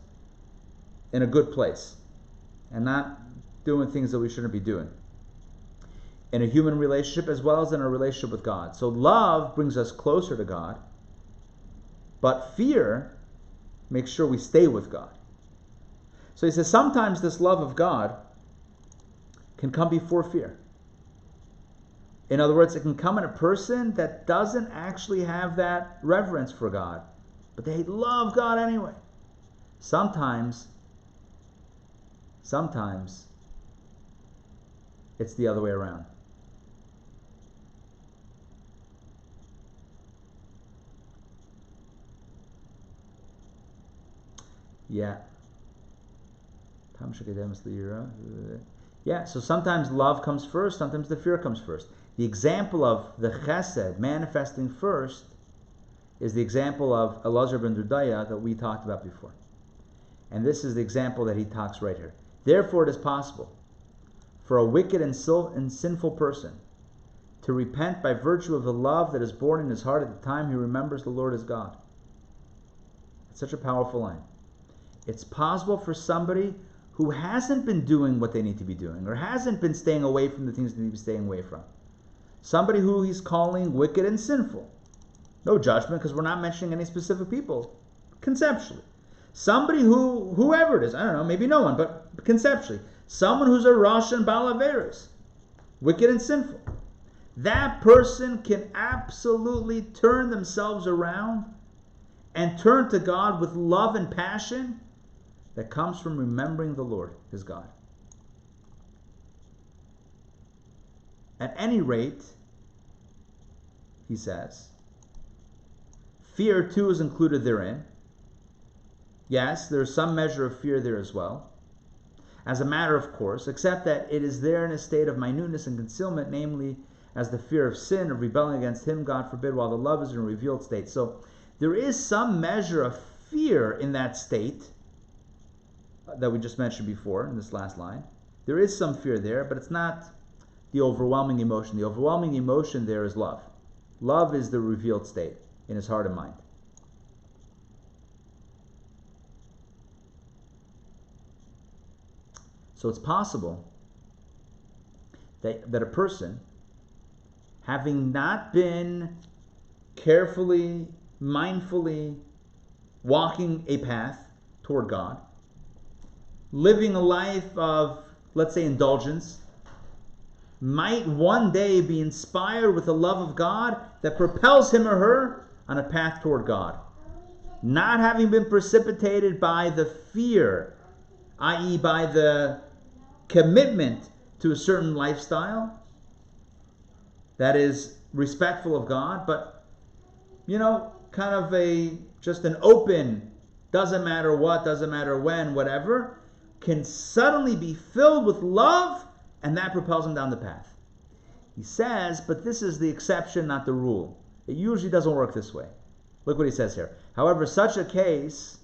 in a good place. and not doing things that we shouldn't be doing. In a human relationship as well as in a relationship with God. So love brings us closer to God, but fear makes sure we stay with God. So he says sometimes this love of God can come before fear. In other words, it can come in a person that doesn't actually have that reverence for God, but they love God anyway. Sometimes it's the other way around. Yeah. Yeah, so sometimes love comes first, sometimes the fear comes first. The example of the chesed manifesting first is the example of Elazar ben Durdaya that we talked about before. And this is the example that he talks right here. Therefore it is possible for a wicked and sinful person to repent by virtue of the love that is born in his heart at the time he remembers the Lord as God. It's such a powerful line. It's possible for somebody who hasn't been doing what they need to be doing, or hasn't been staying away from the things they need to be staying away from. Somebody who he's calling wicked and sinful. No judgment, because we're not mentioning any specific people, conceptually. Somebody who, whoever it is, I don't know, maybe no one, but conceptually. Someone who's a Rosh and Baal Averos, wicked and sinful. That person can absolutely turn themselves around and turn to God with love and passion that comes from remembering the Lord, his God. At any rate, he says, fear too is included therein. Yes, there's some measure of fear there as well. As a matter of course, except that it is there in a state of minuteness and concealment, namely as the fear of sin, of rebelling against him, God forbid, while the love is in a revealed state. So there is some measure of fear in that state that we just mentioned before in this last line. There is some fear there, but it's not the overwhelming emotion. The overwhelming emotion there is love. Love is the revealed state in his heart and mind. So it's possible that a person, having not been carefully, mindfully walking a path toward God, living a life of, let's say, indulgence, might one day be inspired with the love of God that propels him or her on a path toward God. Not having been precipitated by the fear, i.e. by the commitment to a certain lifestyle that is respectful of God, but, kind of just an open, doesn't matter what, doesn't matter when, whatever, can suddenly be filled with love, and that propels him down the path. He says, but this is the exception, not the rule. It usually doesn't work this way. Look what he says here. However, such a case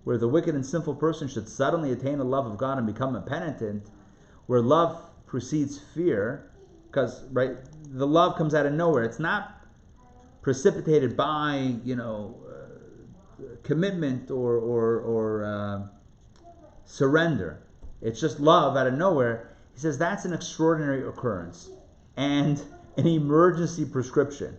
where the wicked and sinful person should suddenly attain the love of God and become impenitent, where love precedes fear, because the love comes out of nowhere. It's not precipitated by commitment or surrender. It's just love out of nowhere. He says that's an extraordinary occurrence and an emergency prescription.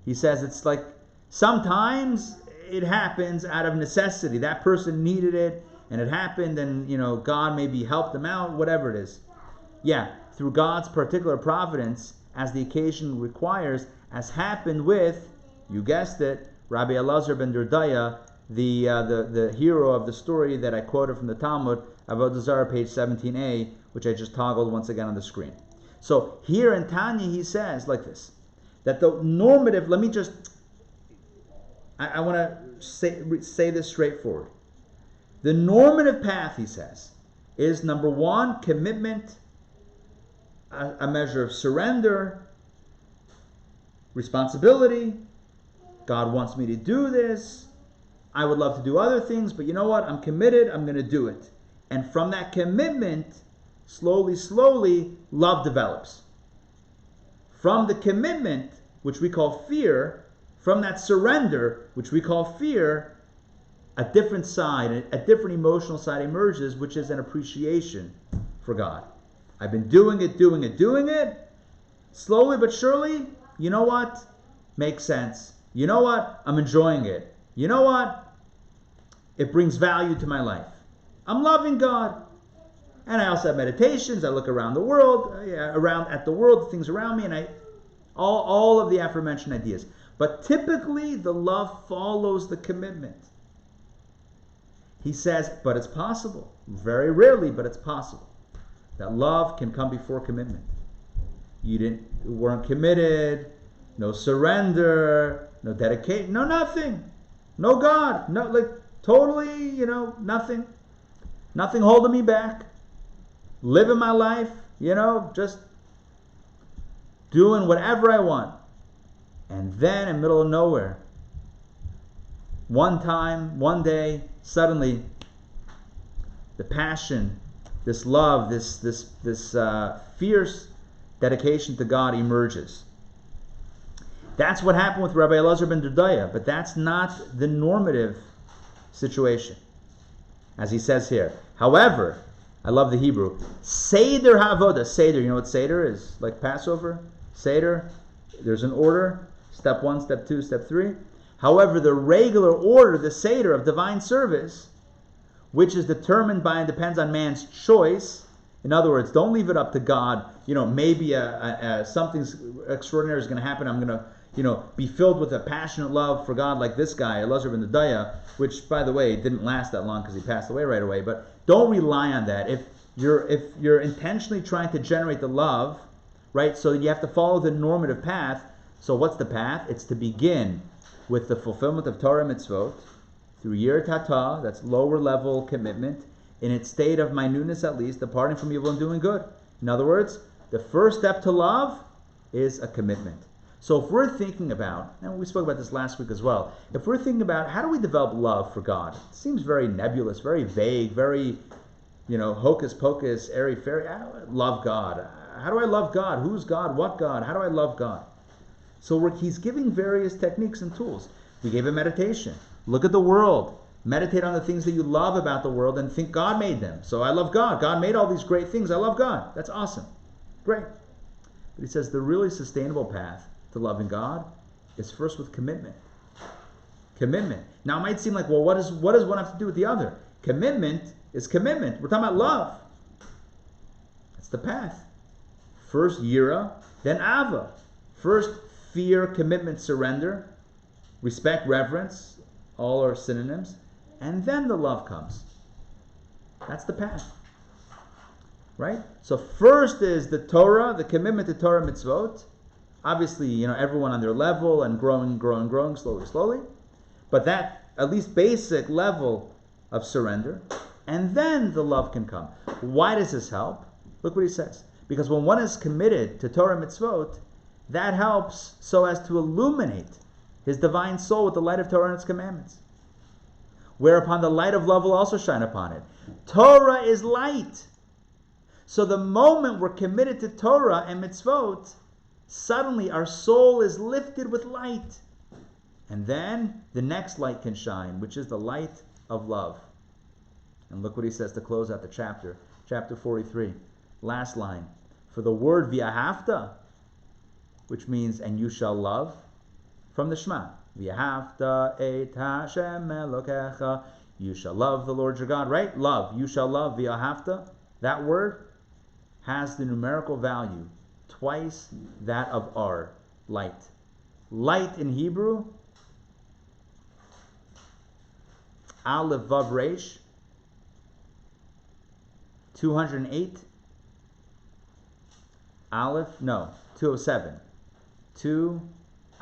He says it's like sometimes it happens out of necessity. That person needed it and it happened, and God maybe helped them out, whatever it is. Yeah, through God's particular providence as the occasion requires, as happened with, you guessed it, Rabbi Elazar ben Durdaya, the hero of the story that I quoted from the Talmud, Avodah Zarah, page 17a, which I just toggled once again on the screen. So here in Tanya he says like this, that the normative, I want to say this straightforward. The normative path, he says, is number one, commitment, a measure of surrender, responsibility. God wants me to do this. I would love to do other things, but you know what? I'm committed. I'm going to do it. And from that commitment, slowly, love develops. From the commitment, which we call fear, from that surrender, which we call fear, a different side, a different emotional side emerges, which is an appreciation for God. I've been doing it, slowly but surely. You know what? Makes sense. You know what? I'm enjoying it. You know what? It brings value to my life. I'm loving God. And I also have meditations. I look around the world, the things around me, and all of the aforementioned ideas. But typically, the love follows the commitment. He says, but it's possible. Very rarely, but it's possible. That love can come before commitment. You weren't committed, no surrender, no dedication, no nothing. No God. No, totally, nothing. Nothing holding me back. Living my life, just doing whatever I want. And then in the middle of nowhere, one day, suddenly, the passion, this love, this fierce dedication to God emerges. That's what happened with Rabbi Elazar ben Dodaya, but that's not the normative situation, as he says here. However, I love the Hebrew. Seder ha'avoda. Seder, you know what Seder is? Like Passover? Seder, there's an order. Step 1, step 2, step 3. However, the regular order, the Seder of divine service, which is determined by and depends on man's choice. In other words, don't leave it up to God. Maybe something extraordinary is going to happen. I'm going to, be filled with a passionate love for God like this guy, Elazar ben Dodaya, which, by the way, didn't last that long because he passed away right away. But don't rely on that. If you're intentionally trying to generate the love, right? So you have to follow the normative path. So what's the path? It's to begin with the fulfillment of Torah mitzvot through Yirat Hata, that's lower level commitment, in its state of minuteness at least, departing from evil and doing good. In other words, the first step to love is a commitment. So if we're thinking about, and we spoke about this last week as well, if we're thinking about how do we develop love for God, it seems very nebulous, very vague, very, hocus pocus, airy fairy. Love God. How do I love God? Who's God? What God? How do I love God? So he's giving various techniques and tools. We gave him meditation. Look at the world. Meditate on the things that you love about the world and think God made them. So I love God. God made all these great things. I love God. That's awesome. Great. But he says the really sustainable path to loving God is first with commitment. Commitment. Now it might seem like, well, what does one have to do with the other? Commitment is commitment. We're talking about love. That's the path. First yira, then ava. First fear, commitment, surrender, respect, reverence, all are synonyms, and then the love comes. That's the path. Right? So first is the Torah, the commitment to Torah mitzvot. Obviously, everyone on their level and growing, slowly. But that, at least basic level of surrender. And then the love can come. Why does this help? Look what he says. Because when one is committed to Torah mitzvot, that helps so as to illuminate his divine soul with the light of Torah and its commandments. Whereupon the light of love will also shine upon it. Torah is light. So the moment we're committed to Torah and mitzvot, suddenly our soul is lifted with light. And then the next light can shine, which is the light of love. And look what he says to close out the chapter. Chapter 43. Last line. For the word v'ahavta, which means, and you shall love, from the Shema. V'ahavta et Hashem Elokecha. You shall love the Lord your God, right? Love. You shall love v'ahavta. That word has the numerical value twice that of our light. Light in Hebrew, Aleph Vav Resh, 208. Aleph, 207. 2,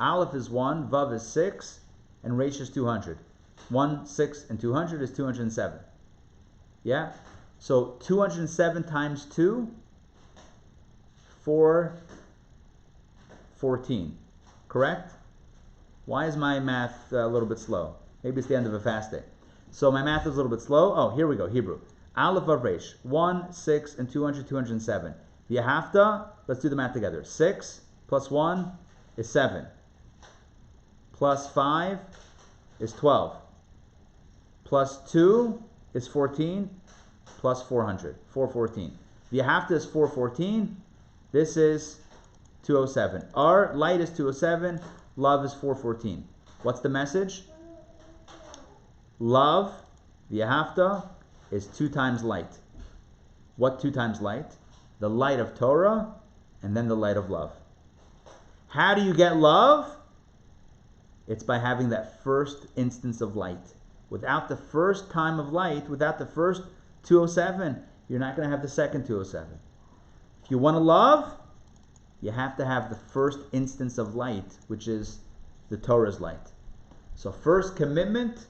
Aleph is 1, Vav is 6, and Resh is 200. 1, 6, and 200 is 207. Yeah? So 207 times 2, 414. Correct? Why is my math a little bit slow? Maybe it's the end of a fast day. So my math is a little bit slow. Oh, here we go. Hebrew. Aleph Vav Resh. 1, 6, and 200, 207. V'ahavta, let's do the math together. 6 plus 1 is 7. Plus 5 is 12. plus 2 is 14, plus 400, 414. The Yahafta is 414. This is 207. Our light is 207. Love is 414. What's the message? Love, the Yahafta, is 2 times light. What 2 times light? The light of Torah and then the light of love. How do you get love? It's by having that first instance of light. Without the first time of light, without the first 207, you're not going to have the second 207. If you want to love, you have to have the first instance of light, which is the Torah's light. So first commitment,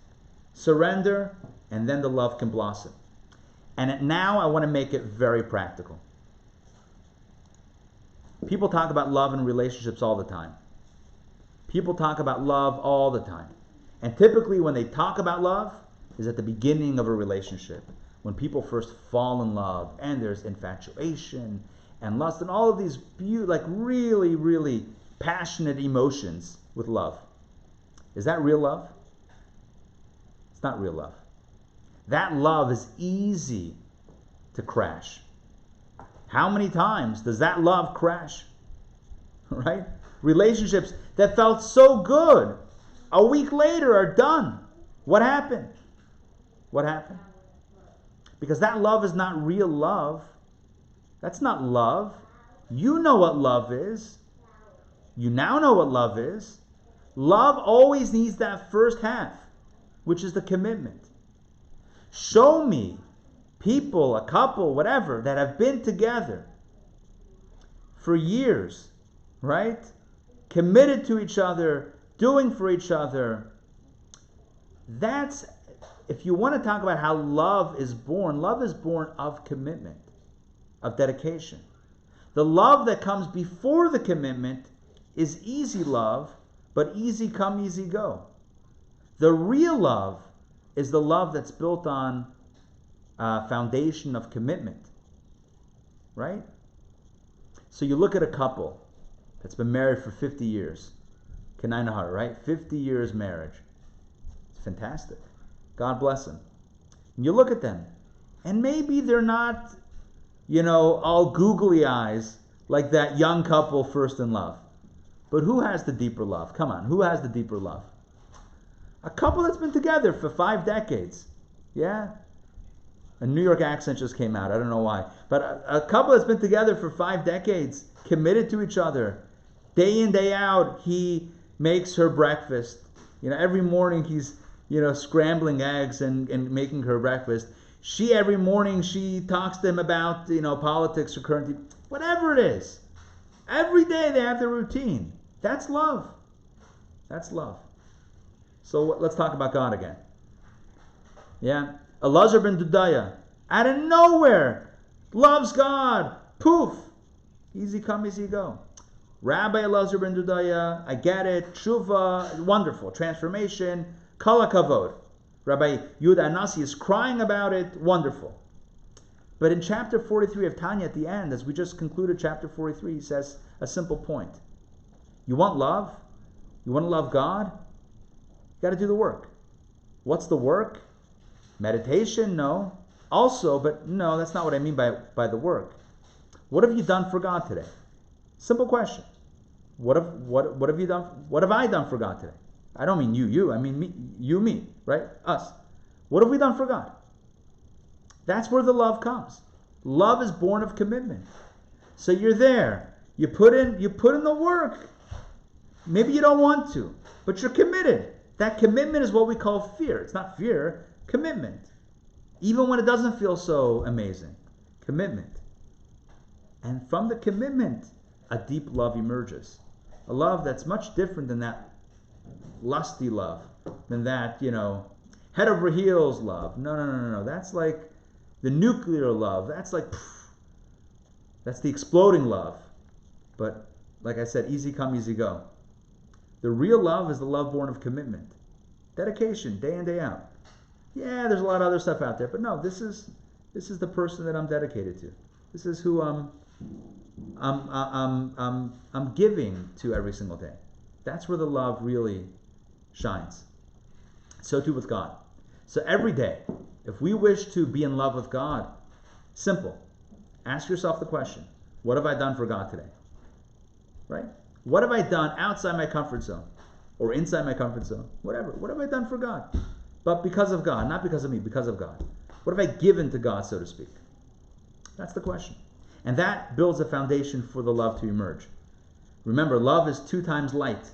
surrender, and then the love can blossom. And now I want to make it very practical. People talk about love in relationships all the time. People talk about love all the time. And typically when they talk about love is at the beginning of a relationship. When people first fall in love and there's infatuation and lust and all of these really, really passionate emotions with love. Is that real love? It's not real love. That love is easy to crash. How many times does that love crash? Right? Relationships that felt so good, a week later are done. What happened? What happened? Because that love is not real love. That's not love. You know what love is. You now know what love is. Love always needs that first half, which is the commitment. Show me people, a couple, whatever, that have been together for years, right? Committed to each other, doing for each other. That's, if you want to talk about how love is born of commitment, of dedication. The love that comes before the commitment is easy love, but easy come, easy go. The real love is the love that's built on a foundation of commitment, right? So you look at a couple that's been married for 50 years. Kanainahar, right? 50 years marriage. It's fantastic. God bless them. And you look at them, and maybe they're not, all googly eyes like that young couple first in love. But who has the deeper love? Come on, who has the deeper love? A couple that's been together for 5 decades. Yeah? A New York accent just came out. I don't know why. But a couple that's been together for 5 decades, committed to each other. Day in, day out, he makes her breakfast. Every morning he's, scrambling eggs and making her breakfast. Every morning, she talks to him about, politics or current, whatever it is. Every day they have their routine. That's love. That's love. So let's talk about God again. Yeah? Elazar ben Dudaya, out of nowhere, loves God. Poof. Easy come, easy go. Rabbi Elazar ben Dudaya, I get it. Tshuva, wonderful. Transformation, kol hakavod. Rabbi Yehuda Anasi is crying about it. Wonderful. But in chapter 43 of Tanya, at the end, as we just concluded chapter 43, he says a simple point. You want love? You want to love God? You got to do the work. What's the work? Meditation? No. Also, but no, that's not what I mean by the work. What have you done for God today? Simple question. What have you done? What have I done for God today? I don't mean you. I mean me, you, me, right? Us. What have we done for God? That's where the love comes. Love is born of commitment. So you're there. You put in the work. Maybe you don't want to, but you're committed. That commitment is what we call fear. It's not fear, commitment. Even when it doesn't feel so amazing. Commitment. And from the commitment, a deep love emerges. A love that's much different than that lusty love, than that, head over heels love. No. That's like the nuclear love. That's like, that's the exploding love. But like I said, easy come, easy go. The real love is the love born of commitment. Dedication, day in, day out. Yeah, there's a lot of other stuff out there, but no, this is the person that I'm dedicated to. This is who I'm giving to every single day. That's where the love really shines. So too with God. So every day, if we wish to be in love with God, simple. Ask yourself the question, what have I done for God today? Right? What have I done outside my comfort zone? Or inside my comfort zone? Whatever. What have I done for God? But because of God, not because of me, because of God. What have I given to God, so to speak? That's the question. And that builds a foundation for the love to emerge. Remember, love is 2 times light.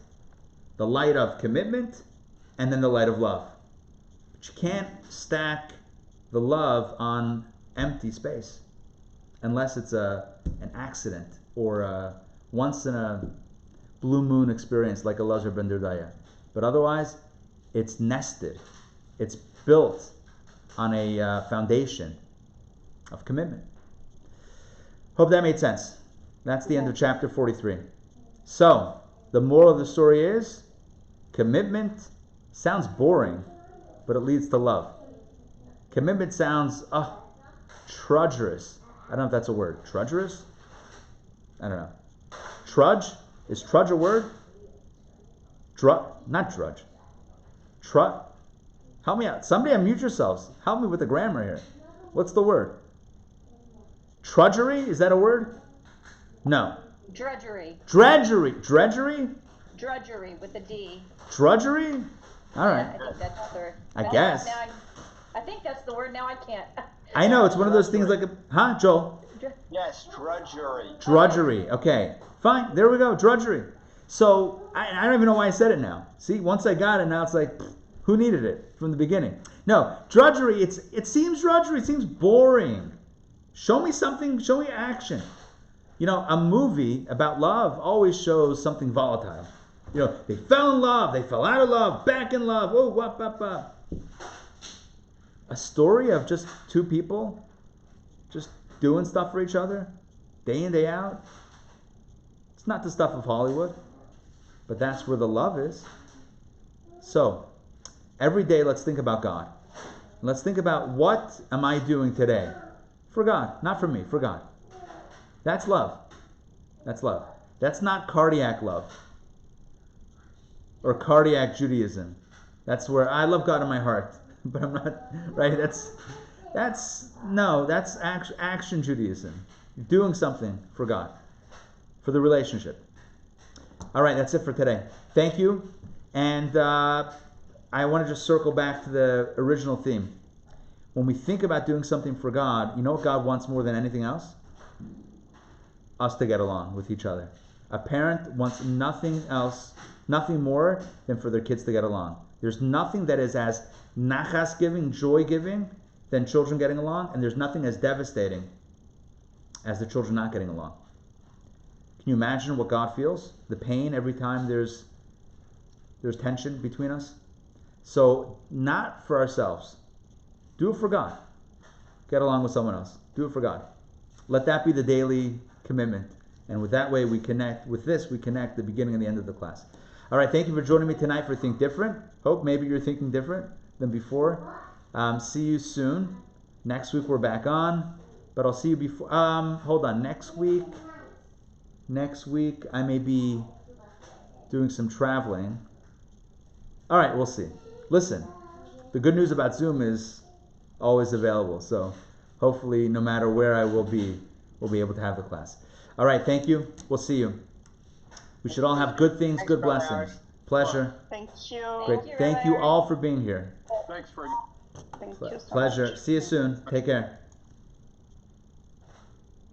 The light of commitment and then the light of love. But you can't stack the love on empty space unless it's an accident or a once in a blue moon experience like Elazar ben Durdaya. But otherwise, it's nested. It's built on a foundation of commitment. Hope that made sense. That's the end of chapter 43. So, the moral of the story is, commitment sounds boring, but it leads to love. Commitment sounds, trudgerous. I don't know if that's a word. Trudgerous? I don't know. Trudge? Is trudge a word? Not drudge. Help me out. Somebody unmute yourselves. Help me with the grammar here. What's the word? Trudgery? Is that a word? No. Drudgery. Drudgery with a D. Drudgery? All right. Yeah, I think that's the word. I guess. I think that's the word. Now I can't. I know. It's one of those things like Joel? Yes, drudgery. Drudgery. Okay. Fine. There we go. Drudgery. So, I don't even know why I said it now. See, once I got it, now it's like, who needed it from the beginning? No. Drudgery, it seems drudgery. It seems boring. Show me something. Show me action. A movie about love always shows something volatile. They fell in love, they fell out of love, back in love, A story of just 2 people just doing stuff for each other, day in, day out. It's not the stuff of Hollywood, but that's where the love is. So, every day let's think about God. Let's think about, what am I doing today? For God, not for me, for God. That's love. That's love. That's not cardiac love or cardiac Judaism. That's where I love God in my heart, but I'm not, right? That's action Judaism. Doing something for God, for the relationship. All right, that's it for today. Thank you. And I want to just circle back to the original theme. When we think about doing something for God, you know what God wants more than anything else? Us to get along with each other. A parent wants nothing else, nothing more than for their kids to get along. There's nothing that is as nachas giving, joy giving, than children getting along, and there's nothing as devastating as the children not getting along. Can you imagine what God feels? The pain every time there's tension between us? So, not for ourselves. Do it for God. Get along with someone else. Do it for God. Let that be the daily commitment. And with that way we connect the beginning and the end of the class. All right, thank you for joining me tonight for Think Different. Hope maybe you're thinking different than before. See you soon. Next week we're back on, but I'll see you before. Hold on. Next week I may be doing some traveling. All right, we'll see. Listen, the good news about Zoom is always available. So hopefully, no matter where I will be, we'll be able to have the class. All right, thank you. We'll see you. We should all have good things, good blessings. Pleasure. Thank you. Great. Thank you all for being here. Thanks for. Thank you so Pleasure. much. See you soon. Take care.